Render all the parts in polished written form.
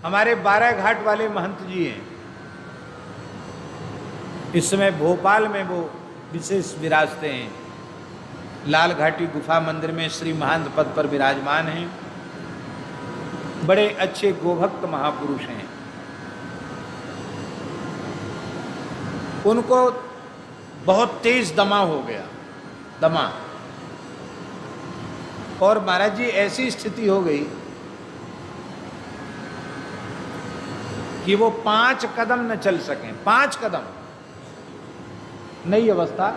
हमारे 12 घाट वाले महंत जी हैं, इस समय भोपाल में वो विशेष विराजते हैं। लाल घाटी गुफा मंदिर में श्री महंत पद पर विराजमान हैं। बड़े अच्छे गोभक्त महापुरुष हैं। उनको बहुत तेज दमा हो गया, दमा, और महाराज जी ऐसी स्थिति हो गई कि वो 5 कदम न चल सकें, 5 कदम, नई अवस्था,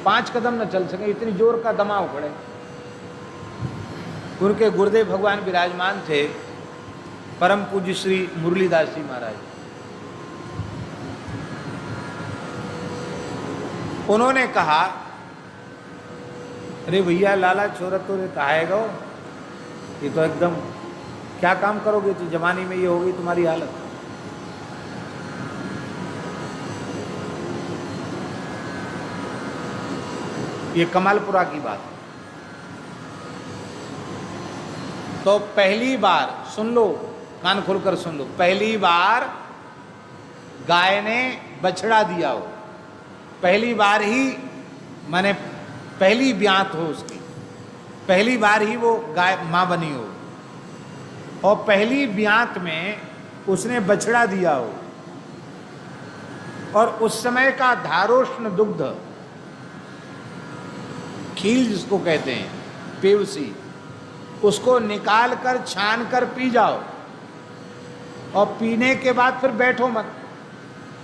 5 कदम न चल सकें, इतनी जोर का दमा उखड़े। उनके गुरुदेव भगवान विराजमान थे, परम पूज्य श्री मुरलीदास जी महाराज। उन्होंने कहा, अरे भैया लाला छोरा तो कहाएगा, ये तो एकदम क्या काम करोगे, तो जवानी में ये हो गई तुम्हारी हालत। ये कमालपुरा की बात है। तो पहली बार सुन लो, कान खोलकर सुन लो, पहली बार गाय ने बछड़ा दिया हो, पहली बार ही, माने पहली ब्यात हो उसकी, पहली बार ही वो गाय माँ बनी हो, और पहली ब्यात में उसने बछड़ा दिया हो, और उस समय का धारोष्ण दुग्ध, खील जिसको कहते हैं, पेवसी, उसको निकाल कर छान कर पी जाओ, और पीने के बाद फिर बैठो मत,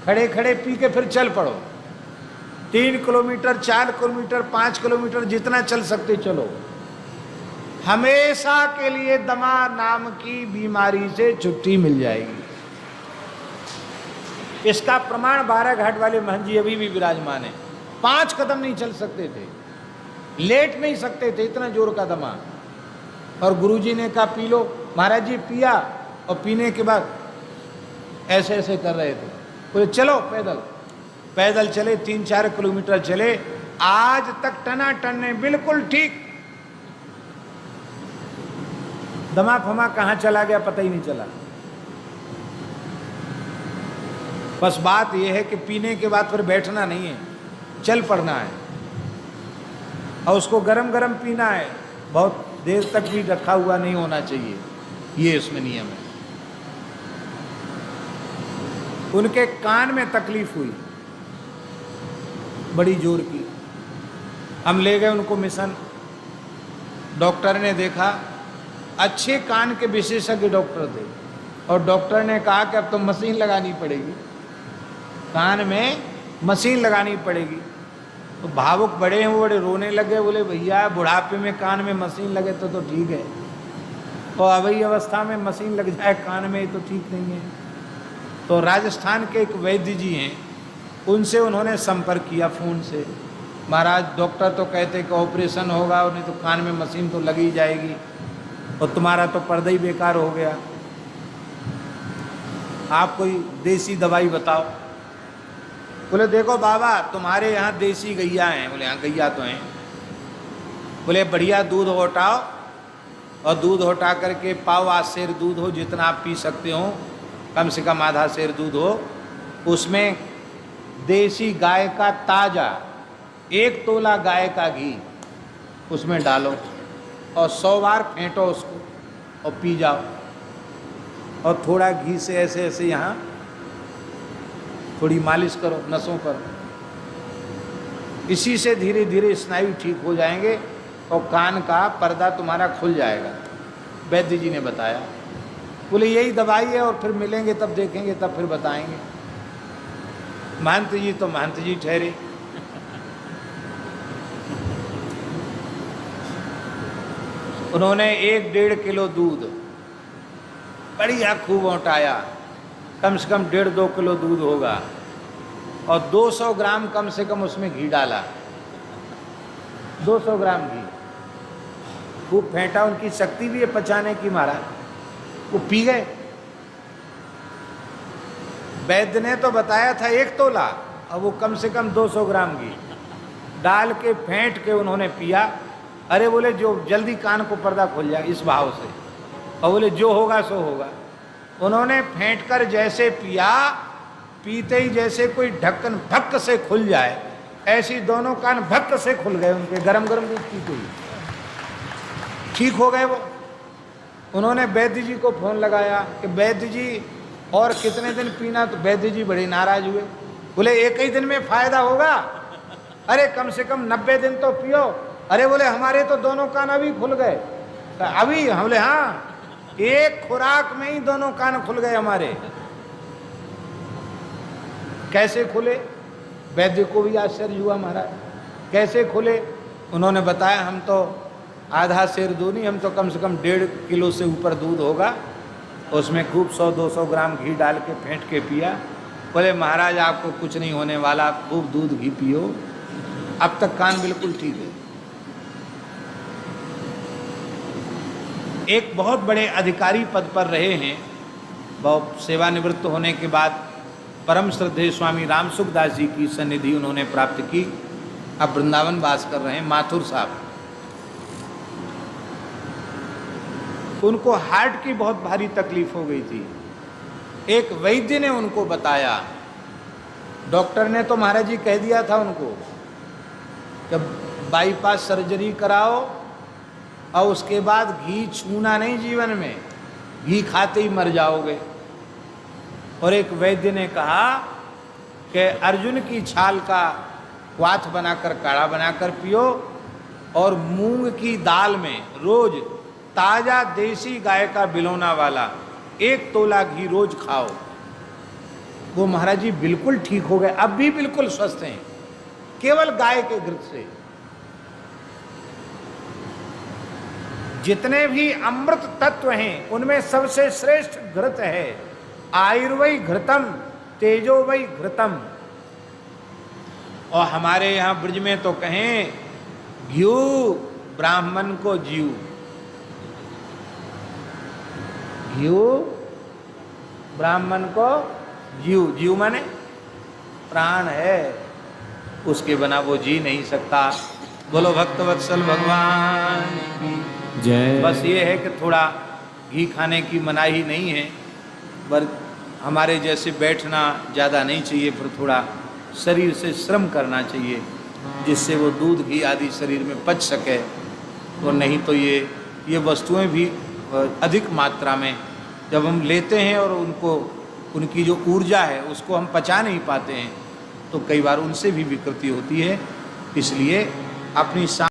खड़े खड़े पी के फिर चल पड़ो। 3 किलोमीटर, 4 किलोमीटर, 5 किलोमीटर, जितना चल सकते चलो। हमेशा के लिए दमा नाम की बीमारी से छुट्टी मिल जाएगी। इसका प्रमाण 12 घाट वाले महंत जी अभी भी विराजमान है। 5 कदम नहीं चल सकते थे, लेट नहीं सकते थे, इतना जोर का दमा। और गुरुजी ने कहा पी लो। महाराज जी पिया, और पीने के बाद ऐसे ऐसे कर रहे थे। बोले चलो पैदल, पैदल चले, 3-4 किलोमीटर चले, आज तक टना टन बिल्कुल ठीक। दमा फमा कहाँ चला गया पता ही नहीं चला। बस बात यह है कि पीने के बाद फिर बैठना नहीं है, चल पड़ना है, और उसको गरम गरम पीना है, बहुत देर तक भी रखा हुआ नहीं होना चाहिए, ये इसमें नियम है। उनके कान में तकलीफ हुई बड़ी जोर की। हम ले गए उनको मिशन, डॉक्टर ने देखा, अच्छे कान के विशेषज्ञ डॉक्टर थे, और डॉक्टर ने कहा कि अब तो मशीन लगानी पड़ेगी, कान में मशीन लगानी पड़ेगी। तो भावुक बड़े हैं, वो बड़े रोने लगे, बोले भैया बुढ़ापे में कान में मशीन लगे तो ठीक है, और अभी अवस्था में मशीन लग जाए कान में तो ठीक नहीं है। तो राजस्थान के एक वैद्य जी हैं, उनसे उन्होंने संपर्क किया फ़ोन से। महाराज डॉक्टर तो कहते कि ऑपरेशन होगा, और नहीं तो कान में मशीन तो लगी जाएगी, और तुम्हारा तो पर्दा ही बेकार हो गया, आप कोई देसी दवाई बताओ। बोले देखो बाबा तुम्हारे यहाँ देसी गैया हैं। बोले हाँ गैया तो हैं। बोले बढ़िया दूध हटाओ, और दूध हटा करके पाव आध सेर दूध हो, जितना आप पी सकते हो, कम से कम आधा सेर दूध हो, उसमें देसी गाय का ताज़ा 1 तोला गाय का घी उसमें डालो, और 100 बार फेंटो उसको, और पी जाओ। और थोड़ा घी से ऐसे ऐसे यहाँ थोड़ी मालिश करो नसों पर। इसी से धीरे धीरे स्नायु ठीक हो जाएंगे, और कान का पर्दा तुम्हारा खुल जाएगा, वैद्य जी ने बताया। बोले यही दवाई है, और फिर मिलेंगे तब देखेंगे, तब फिर बताएंगे। महंत जी तो महंत जी ठहरे। उन्होंने 1-1.5 किलो दूध बढ़िया खूब उठाया, कम से कम 1.5-2 किलो दूध होगा, और 200 ग्राम कम से कम उसमें घी डाला, 200 ग्राम घी खूब फेंटा। उनकी शक्ति भी है पचाने की महाराज, वो पी गए। वैद्य ने तो बताया था 1 तोला, और वो कम से कम 200 ग्राम घी डाल के फेंट के उन्होंने पिया। अरे बोले जो जल्दी कान को पर्दा खुल जाए, इस भाव से और बोले जो होगा सो होगा। उन्होंने फेंट कर जैसे पिया, पीते ही जैसे कोई ढक्कन भक्क से खुल जाए, ऐसी दोनों कान भक्क से खुल गए उनके, गरम गरम दूध पीते ही ठीक हो गए वो। उन्होंने वैद्य जी को फोन लगाया कि वैद्य जी और कितने दिन पीना, तो वैद्य जी बड़े नाराज हुए, बोले एक ही दिन में फायदा होगा, अरे कम से कम 90 दिन तो पियो। अरे बोले हमारे तो दोनों कान अभी खुल गए। तो अभी? हम बोले हाँ, एक खुराक में ही दोनों कान खुल गए हमारे। कैसे खुले? वैद्य को भी आश्चर्य हुआ, महाराज कैसे खुले? उन्होंने बताया हम तो आधा सेर दूध नहीं, हम तो कम से कम 1.5 किलो से ऊपर दूध होगा, उसमें खूब 100-200 ग्राम घी डाल के फेंट के पिया। बोले महाराज आपको कुछ नहीं होने वाला, आप खूब दूध घी पियो, अब तक कान बिल्कुल ठीक है। एक बहुत बड़े अधिकारी पद पर रहे हैं, बहुत सेवानिवृत्त होने के बाद परम श्रद्धेय स्वामी रामसुखदास जी की सन्निधि उन्होंने प्राप्त की। अब वृंदावन वास कर रहे हैं, माथुर साहब। उनको हार्ट की बहुत भारी तकलीफ हो गई थी। एक वैद्य ने उनको बताया, डॉक्टर ने तो महाराज जी कह दिया था उनको कि बाईपास सर्जरी कराओ और उसके बाद घी छूना नहीं जीवन में, घी खाते ही मर जाओगे। और एक वैद्य ने कहा कि अर्जुन की छाल का क्वाथ बनाकर, काढ़ा बनाकर पियो, और मूंग की दाल में रोज ताजा देसी गाय का बिलौना वाला 1 तोला घी रोज खाओ। वो महाराज जी बिल्कुल ठीक हो गए, अब भी बिल्कुल स्वस्थ हैं, केवल गाय के घृत से। जितने भी अमृत तत्व हैं उनमें सबसे श्रेष्ठ घृत है। आयुर्वै घृतम तेजोवै घृतम। और हमारे यहाँ ब्रज में तो कहें घ्यू ब्राह्मण को जीव। घ्यू ब्राह्मण को जीव, जीव माने प्राण है, उसके बिना वो जी नहीं सकता। बोलो भक्तवत्सल भगवान की जय। बस ये है कि थोड़ा घी खाने की मनाही नहीं है, पर हमारे जैसे बैठना ज़्यादा नहीं चाहिए, फिर थोड़ा शरीर से श्रम करना चाहिए जिससे वो दूध घी आदि शरीर में पच सके। और नहीं तो ये वस्तुएं भी अधिक मात्रा में जब हम लेते हैं और उनको, उनकी जो ऊर्जा है उसको हम पचा नहीं पाते हैं, तो कई बार उनसे भी विकृति होती है। इसलिए अपनी